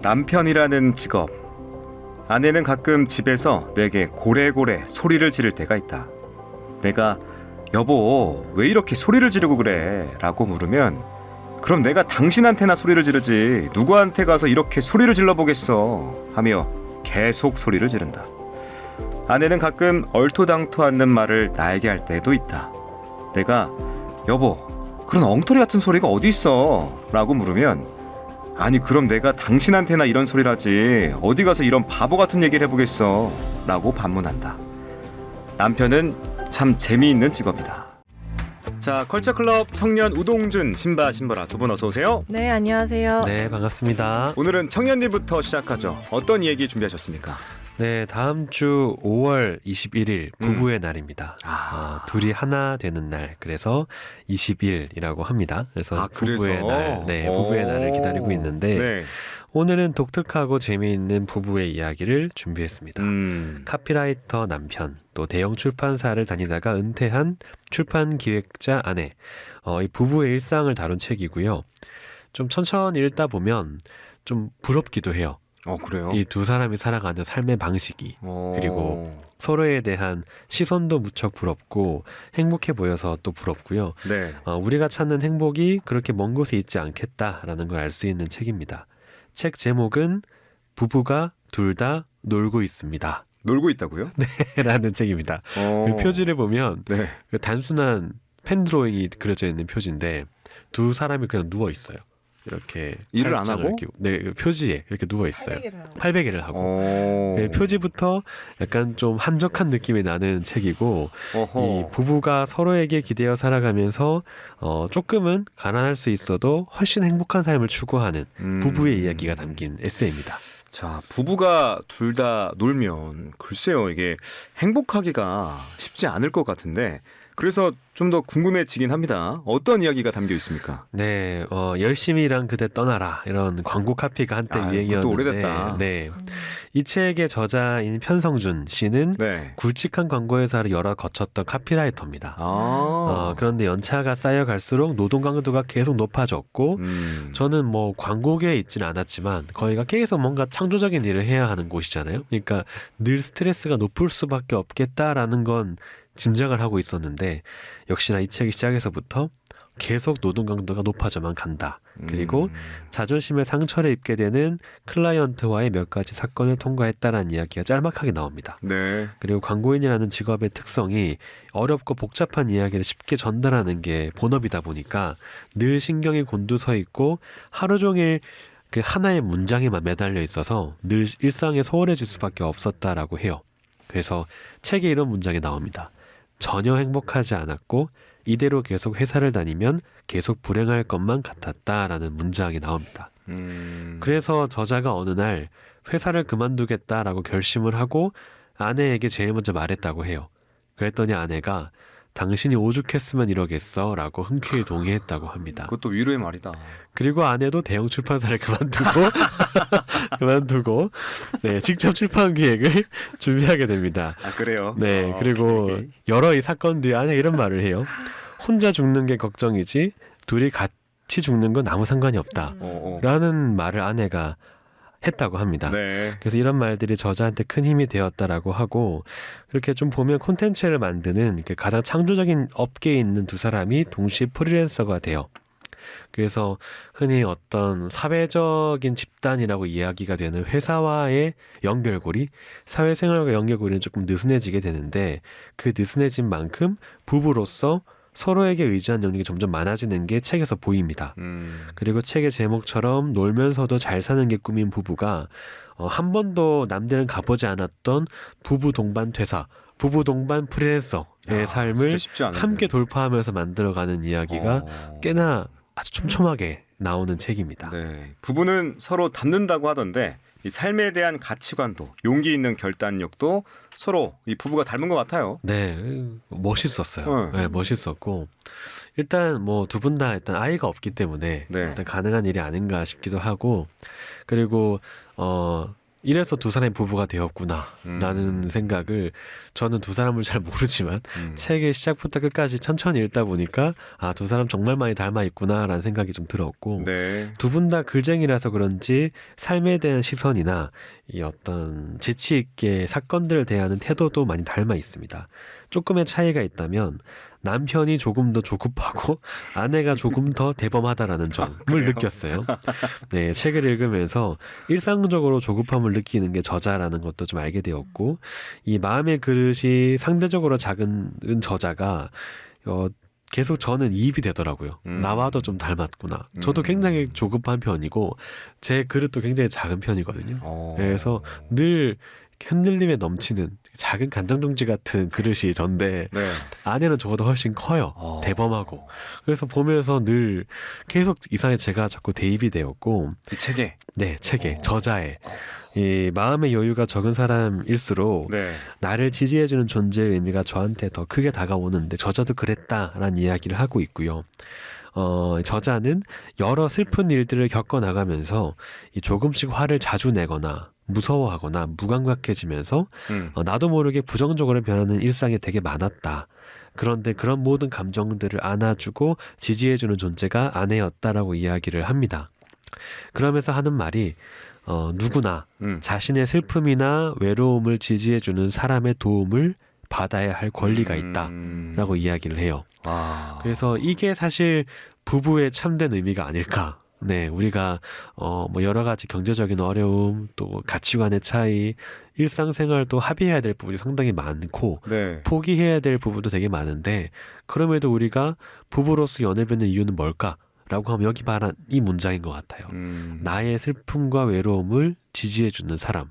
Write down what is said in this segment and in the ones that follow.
남편이라는 직업. 아내는 가끔 집에서 내게 고래고래 소리를 지를 때가 있다. 내가 여보 왜 이렇게 소리를 지르고 그래? 라고 물으면 그럼 내가 당신한테나 소리를 지르지 누구한테 가서 이렇게 소리를 질러보겠어 하며 계속 소리를 지른다. 아내는 가끔 얼토당토 않는 말을 나에게 할 때도 있다. 내가 여보 그런 엉터리 같은 소리가 어디 있어? 라고 물으면 아니 그럼 내가 당신한테나 이런 소리를 하지 어디 가서 이런 바보 같은 얘기를 해보겠어 라고 반문한다. 남편은 참 재미있는 직업이다. 자, 컬처클럽 청년 우동준, 신바라 두 분 어서 오세요. 네, 안녕하세요. 네, 반갑습니다. 오늘은 청년님부터 시작하죠. 어떤 얘기 준비하셨습니까? 네, 다음 주 5월 21일 부부의 날입니다. 둘이 하나 되는 날, 그래서 20일이라고 합니다. 그래서 부부의 그래서? 날, 네, 부부의 날을 기다리고 있는데 네. 오늘은 독특하고 재미있는 부부의 이야기를 준비했습니다. 카피라이터 남편, 또 대형 출판사를 다니다가 은퇴한 출판 기획자 아내, 이 부부의 일상을 다룬 책이고요. 좀 천천히 읽다 보면 좀 부럽기도 해요. 그래요? 이 두 사람이 살아가는 삶의 방식이, 그리고 서로에 대한 시선도 무척 부럽고 행복해 보여서 또 부럽고요. 네. 우리가 찾는 행복이 그렇게 먼 곳에 있지 않겠다라는 걸 알 수 있는 책입니다. 책 제목은 부부가 둘 다 놀고 있습니다. 놀고 있다고요? 네, 라는 책입니다. 그 표지를 보면 네. 그 단순한 펜 드로잉이 그려져 있는 표지인데 두 사람이 그냥 누워 있어요. 이렇게 일을 안 하고? 이렇게, 네, 표지에 이렇게 누워 있어요. 팔베개를 하고. 네, 표지부터 약간 좀 한적한 느낌이 나는 책이고, 이 부부가 서로에게 기대어 살아가면서 조금은 가난할 수 있어도 훨씬 행복한 삶을 추구하는 부부의 이야기가 담긴 에세이입니다. 자, 부부가 둘 다 놀면 글쎄요, 이게 행복하기가 쉽지 않을 것 같은데 그래서 좀 더 궁금해지긴 합니다. 어떤 이야기가 담겨 있습니까? 네, 열심히 일한 그대 떠나라, 이런 광고 카피가 한때 유행이었는데, 그것도 오래됐다. 네, 이 책의 저자인 편성준 씨는 네. 굵직한 광고 회사를 여러 거쳤던 카피라이터입니다. 아. 그런데 연차가 쌓여갈수록 노동 강도가 계속 높아졌고, 저는 뭐 광고계에 있지는 않았지만 거기가 계속 뭔가 창조적인 일을 해야 하는 곳이잖아요. 그러니까 늘 스트레스가 높을 수밖에 없겠다라는 건 짐작을 하고 있었는데, 역시나 이 책이 시작에서부터 계속 노동 강도가 높아져만 간다. 그리고 자존심에 상처를 입게 되는 클라이언트와의 몇 가지 사건을 통과했다라는 이야기가 짤막하게 나옵니다. 네. 그리고 광고인이라는 직업의 특성이 어렵고 복잡한 이야기를 쉽게 전달하는 게 본업이다 보니까 늘 신경이 곤두서 있고 하루 종일 그 하나의 문장에만 매달려 있어서 늘 일상에 소홀해질 수밖에 없었다라고 해요. 그래서 책에 이런 문장이 나옵니다. 전혀 행복하지 않았고 이대로 계속 회사를 다니면 계속 불행할 것만 같았다라는 문장이 나옵니다. 그래서 저자가 어느 날 회사를 그만두겠다라고 결심을 하고 아내에게 제일 먼저 말했다고 해요. 그랬더니 아내가 당신이 오죽했으면 이러겠어 라고 흔쾌히 동의했다고 합니다. 그것도 위로의 말이다. 그리고 아내도 대형 출판사를 그만두고 네, 직접 출판 기획을 준비하게 됩니다. 그래요? 네, 그리고 여러 이 사건 뒤에 아내가 이런 말을 해요. 혼자 죽는 게 걱정이지 둘이 같이 죽는 건 아무 상관이 없다 라는 말을 아내가 했다고 합니다. 네. 그래서 이런 말들이 저자한테 큰 힘이 되었다라고 하고, 그렇게 좀 보면 콘텐츠를 만드는 가장 창조적인 업계에 있는 두 사람이 동시에 프리랜서가 돼요. 그래서 흔히 어떤 사회적인 집단이라고 이야기가 되는 회사와의 연결고리, 사회생활과 연결고리는 조금 느슨해지게 되는데, 그 느슨해진 만큼 부부로서 서로에게 의지한 영역이 점점 많아지는 게 책에서 보입니다. 그리고 책의 제목처럼 놀면서도 잘 사는 게 꿈인 부부가 한 번도 남들은 가보지 않았던 부부 동반 퇴사, 부부 동반 프리랜서의 삶을 함께 돌파하면서 만들어가는 이야기가 꽤나 아주 촘촘하게 나오는 책입니다. 네. 부부는 서로 닮는다고 하던데 이 삶에 대한 가치관도 용기 있는 결단력도 서로 이 부부가 닮은 것 같아요. 네, 멋있었어요. 네, 멋있었고 일단 뭐 두 분 다 일단 아이가 없기 때문에 네. 일단 가능한 일이 아닌가 싶기도 하고, 그리고 이래서 두 사람이 부부가 되었구나라는 생각을 저는 두 사람을 잘 모르지만 책의 시작부터 끝까지 천천히 읽다 보니까 아, 두 사람 정말 많이 닮아 있구나라는 생각이 좀 들었고 네. 두 분 다 글쟁이라서 그런지 삶에 대한 시선이나 이 어떤 재치 있게 사건들을 대하는 태도도 많이 닮아 있습니다. 조금의 차이가 있다면 남편이 조금 더 조급하고 아내가 조금 더 대범하다라는 점을 느꼈어요. 네, 책을 읽으면서 일상적으로 조급함을 느끼는 게 저자라는 것도 좀 알게 되었고 이 마음의 그릇이 상대적으로 작은 저자가 계속 저는 이입이 되더라고요. 나와도 좀 닮았구나. 저도 굉장히 조급한 편이고 제 그릇도 굉장히 작은 편이거든요. 그래서 늘 흔들림에 넘치는 작은 간장종지 같은 그릇이 전데 네. 아내는 저보다 훨씬 커요. 대범하고. 그래서 보면서 늘 계속 이상하게 제가 자꾸 대입이 되었고 이 책에 네, 책에 저자의 이 마음의 여유가 적은 사람일수록 네. 나를 지지해주는 존재의 의미가 저한테 더 크게 다가오는데 저자도 그랬다라는 이야기를 하고 있고요. 저자는 여러 슬픈 일들을 겪어나가면서 이 조금씩 화를 자주 내거나 무서워하거나 무감각해지면서 나도 모르게 부정적으로 변하는 일상이 되게 많았다. 그런데 그런 모든 감정들을 안아주고 지지해주는 존재가 아내였다라고 이야기를 합니다. 그러면서 하는 말이 누구나 자신의 슬픔이나 외로움을 지지해주는 사람의 도움을 받아야 할 권리가 있다라고 이야기를 해요. 그래서 이게 사실 부부의 참된 의미가 아닐까. 네, 우리가 뭐 여러 가지 경제적인 어려움, 또 가치관의 차이, 일상생활도 합의해야 될 부분이 상당히 많고 네. 포기해야 될 부분도 되게 많은데 그럼에도 우리가 부부로서 연을 맺는 이유는 뭘까? 라고 하면 여기 말한 이 문장인 것 같아요. 나의 슬픔과 외로움을 지지해주는 사람,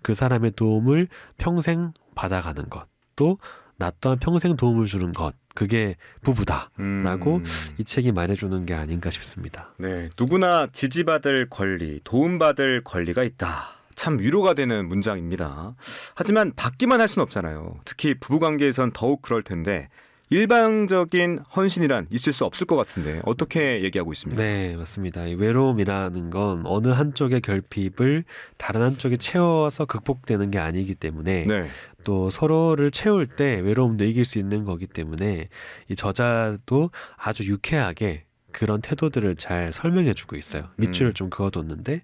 그 사람의 도움을 평생 받아가는 것, 또 나 또한 평생 도움을 주는 것, 그게 부부다라고 이 책이 말해주는 게 아닌가 싶습니다. 네, 누구나 지지받을 권리, 도움받을 권리가 있다. 참 위로가 되는 문장입니다. 하지만 받기만 할 수는 없잖아요. 특히 부부관계에선 더욱 그럴 텐데 일방적인 헌신이란 있을 수 없을 것 같은데 어떻게 얘기하고 있습니까? 네, 맞습니다. 이 외로움이라는 건 어느 한쪽의 결핍을 다른 한쪽이 채워서 극복되는 게 아니기 때문에 네. 또 서로를 채울 때 외로움도 이길 수 있는 거기 때문에 이 저자도 아주 유쾌하게 그런 태도들을 잘 설명해주고 있어요. 밑줄을 좀 그어뒀는데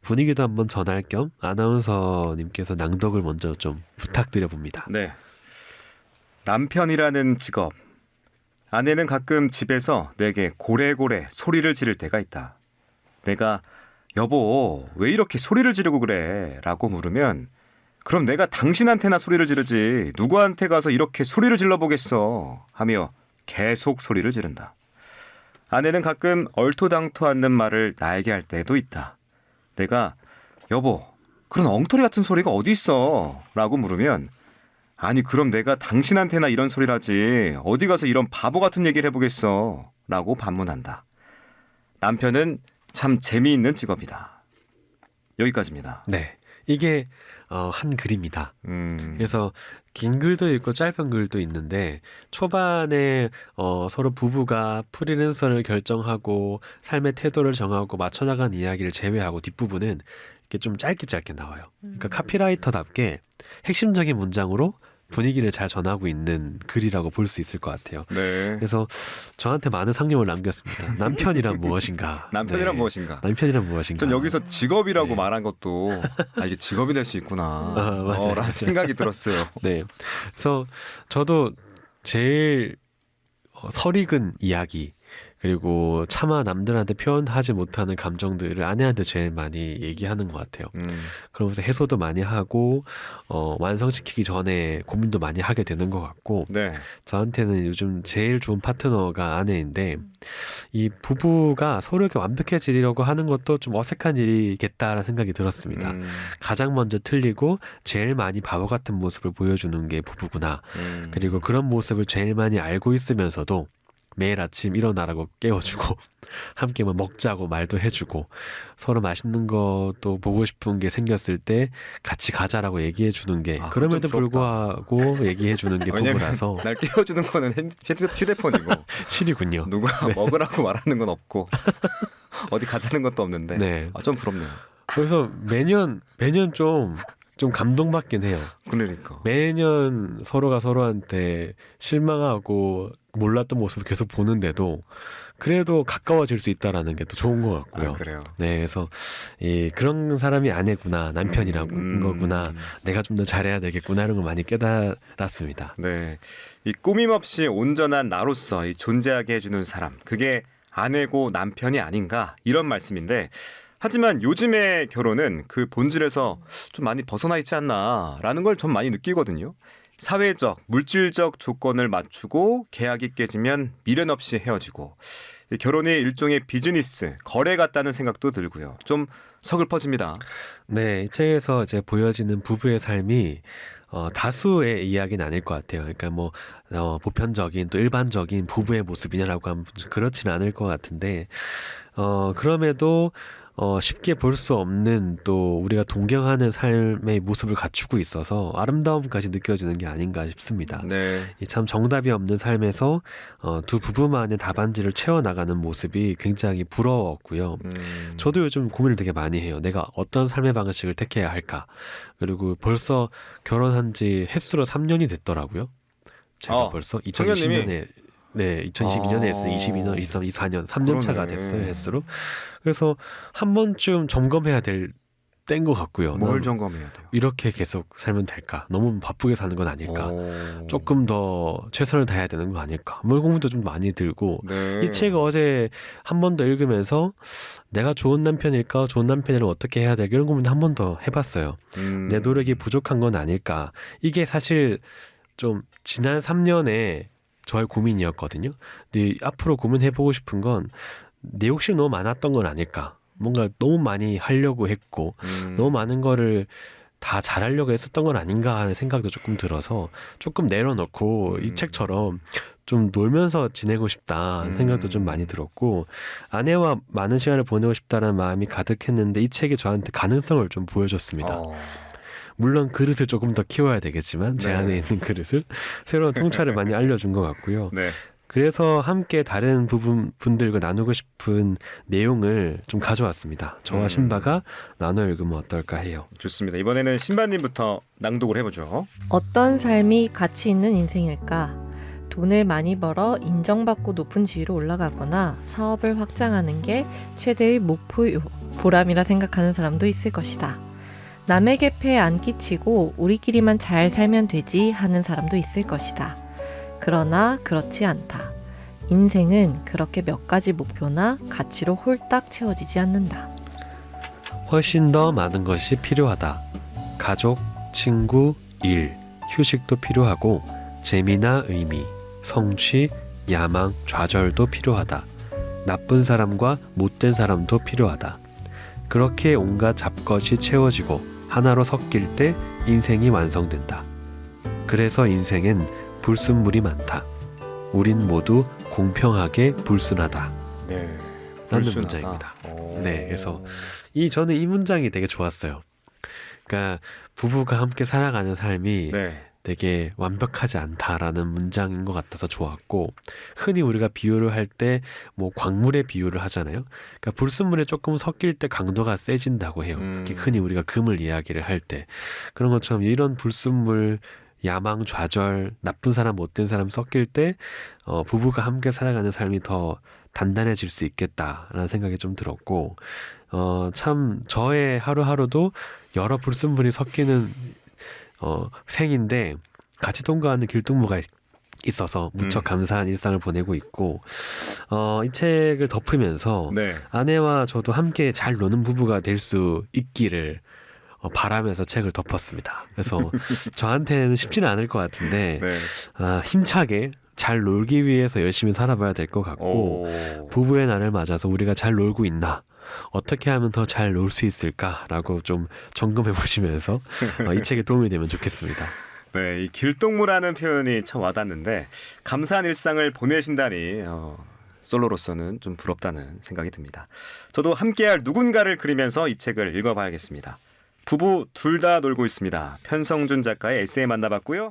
분위기도 한번 전할 겸 아나운서님께서 낭독을 먼저 좀 부탁드려 봅니다. 네. 남편이라는 직업. 아내는 가끔 집에서 내게 고래고래 소리를 지를 때가 있다. 내가 여보 왜 이렇게 소리를 지르고 그래? 라고 물으면 그럼 내가 당신한테나 소리를 지르지 누구한테 가서 이렇게 소리를 질러보겠어 하며 계속 소리를 지른다. 아내는 가끔 얼토당토 않는 말을 나에게 할 때도 있다. 내가 여보 그런 엉터리 같은 소리가 어디 있어? 라고 물으면 아니 그럼 내가 당신한테나 이런 소리를 하지 어디 가서 이런 바보 같은 얘기를 해보겠어 라고 반문한다. 남편은 참 재미있는 직업이다. 여기까지입니다. 네, 이게 한 글입니다. 그래서 긴 글도 있고 짧은 글도 있는데 초반에 서로 부부가 프리랜서를 결정하고 삶의 태도를 정하고 맞춰나간 이야기를 제외하고 뒷부분은 이렇게 좀 짧게 나와요. 그러니까 카피라이터답게 핵심적인 문장으로 분위기를 잘 전하고 있는 글이라고 볼 수 있을 것 같아요. 네. 그래서 저한테 많은 상념을 남겼습니다. 남편이란 무엇인가? 남편이란 네. 무엇인가? 남편이란 무엇인가? 전 여기서 직업이라고 네. 말한 것도 이게 직업이 될 수 있구나 맞아요. 라는 생각이 들었어요. 네. 그래서 저도 제일 설익은 이야기 그리고 차마 남들한테 표현하지 못하는 감정들을 아내한테 제일 많이 얘기하는 것 같아요. 그러면서 해소도 많이 하고 완성시키기 전에 고민도 많이 하게 되는 것 같고 네. 저한테는 요즘 제일 좋은 파트너가 아내인데 이 부부가 서로에게 완벽해지려고 하는 것도 좀 어색한 일이겠다라는 생각이 들었습니다. 가장 먼저 틀리고 제일 많이 바보 같은 모습을 보여주는 게 부부구나. 그리고 그런 모습을 제일 많이 알고 있으면서도 매일 아침 일어나라고 깨워주고 함께 뭐 먹자고 말도 해주고 서로 맛있는 것도 보고 싶은 게 생겼을 때 같이 가자라고 얘기해 주는 게 그럼에도 불구하고 얘기해 주는 게 부부라서 날 깨워주는 거는 휴대폰이고 실이군요. 누가 먹으라고 말하는 건 없고 어디 가자는 것도 없는데 네. 좀 부럽네요. 그래서 매년 좀 감동받긴 해요. 그러니까. 매년 서로가 서로한테 실망하고 몰랐던 모습을 계속 보는데도 그래도 가까워질 수 있다라는 게 또 좋은 것 같고요. 그래요. 네, 그래서 그런 사람이 아내구나, 남편이라고 거구나, 내가 좀 더 잘해야 되겠구나 이런 걸 많이 깨달았습니다. 네, 이 꾸밈 없이 온전한 나로서 이 존재하게 해주는 사람, 그게 아내고 남편이 아닌가 이런 말씀인데, 하지만 요즘의 결혼은 그 본질에서 좀 많이 벗어나 있지 않나라는 걸 좀 많이 느끼거든요. 사회적, 물질적 조건을 맞추고 계약이 깨지면 미련 없이 헤어지고, 이 결혼이 일종의 비즈니스, 거래 같다는 생각도 들고요. 좀 서글퍼집니다. 네, 이 책에서 이제 보여지는 부부의 삶이 다수의 이야기는 아닐 것 같아요. 그러니까 뭐 보편적인 또 일반적인 부부의 모습이냐라고 하면 그렇지는 않을 것 같은데 그럼에도 쉽게 볼 수 없는 또 우리가 동경하는 삶의 모습을 갖추고 있어서 아름다움까지 느껴지는 게 아닌가 싶습니다. 네, 이 참 정답이 없는 삶에서 두 부부만의 답안지를 채워나가는 모습이 굉장히 부러웠고요. 저도 요즘 고민을 되게 많이 해요. 내가 어떤 삶의 방식을 택해야 할까? 그리고 벌써 결혼한 지 햇수로 3년이 됐더라고요. 제가 벌써 2020년에 네, 2022년에 했어요. 22년, 23, 24년 3년 차가 됐어요. 햇수로. 그래서 한 번쯤 점검해야 될 때인 것 같고요. 뭘 점검해야 돼요? 이렇게 계속 살면 될까? 너무 바쁘게 사는 건 아닐까? 조금 더 최선을 다해야 되는 거 아닐까? 뭐 고민도 좀 많이 들고 네. 이 책을 어제 한 번 더 읽으면서 내가 좋은 남편일까? 좋은 남편이라면 어떻게 해야 될까? 이런 고민도 한 번 더 해봤어요. 내 노력이 부족한 건 아닐까? 이게 사실 좀 지난 3년에 저의 고민이었거든요. 근데 앞으로 고민해보고 싶은 건 내 욕심이 너무 많았던 건 아닐까? 뭔가 너무 많이 하려고 했고 너무 많은 거를 다 잘하려고 했었던 건 아닌가 하는 생각도 조금 들어서 조금 내려놓고 이 책처럼 좀 놀면서 지내고 싶다 생각도 좀 많이 들었고 아내와 많은 시간을 보내고 싶다는 마음이 가득했는데 이 책이 저한테 가능성을 좀 보여줬습니다. 물론 그릇을 조금 더 키워야 되겠지만 제 안에 있는 그릇을 새로운 통찰을 많이 알려준 것 같고요. 네. 그래서 함께 다른 분들과 나누고 싶은 내용을 좀 가져왔습니다. 저와 신바가 나눠 읽으면 어떨까 해요. 좋습니다. 이번에는 신바님부터 낭독을 해보죠. 어떤 삶이 가치 있는 인생일까? 돈을 많이 벌어 인정받고 높은 지위로 올라가거나 사업을 확장하는 게 최대의 목표요, 보람이라 생각하는 사람도 있을 것이다. 남에게 폐해 안 끼치고 우리끼리만 잘 살면 되지 하는 사람도 있을 것이다. 그러나 그렇지 않다. 인생은 그렇게 몇 가지 목표나 가치로 홀딱 채워지지 않는다. 훨씬 더 많은 것이 필요하다. 가족, 친구, 일, 휴식도 필요하고 재미나 의미, 성취, 야망, 좌절도 필요하다. 나쁜 사람과 못된 사람도 필요하다. 그렇게 온갖 잡것이 채워지고 하나로 섞일 때 인생이 완성된다. 그래서 인생엔 불순물이 많다. 우린 모두 공평하게 불순하다. 네. 라는 문장입니다. 네, 그래서 저는 이 문장이 되게 좋았어요. 그러니까 부부가 함께 살아가는 삶이 되게 완벽하지 않다라는 문장인 것 같아서 좋았고 흔히 우리가 비유를 할 때 뭐 광물의 비유를 하잖아요. 그러니까 불순물에 조금 섞일 때 강도가 세진다고 해요. 그게 흔히 우리가 금을 이야기를 할 때 그런 것처럼 이런 불순물 야망, 좌절, 나쁜 사람, 못된 사람 섞일 때 부부가 함께 살아가는 삶이 더 단단해질 수 있겠다라는 생각이 좀 들었고 참 저의 하루하루도 여러 불순물이 섞이는 생인데 같이 통과하는 길동무가 있어서 무척 감사한 일상을 보내고 있고 이 책을 덮으면서 아내와 저도 함께 잘 노는 부부가 될 수 있기를 바라면서 책을 덮었습니다. 그래서 저한테는 쉽지는 않을 것 같은데 힘차게 잘 놀기 위해서 열심히 살아봐야 될 것 같고 부부의 날을 맞아서 우리가 잘 놀고 있나 어떻게 하면 더 잘 놀 수 있을까라고 좀 점검해 보시면서 이 책에 도움이 되면 좋겠습니다. 네, 이 길동무라는 표현이 참 와닿는데 감사한 일상을 보내신다니 솔로로서는 좀 부럽다는 생각이 듭니다. 저도 함께할 누군가를 그리면서 이 책을 읽어봐야겠습니다. 부부 둘 다 놀고 있습니다. 편성준 작가의 에세이 만나봤고요.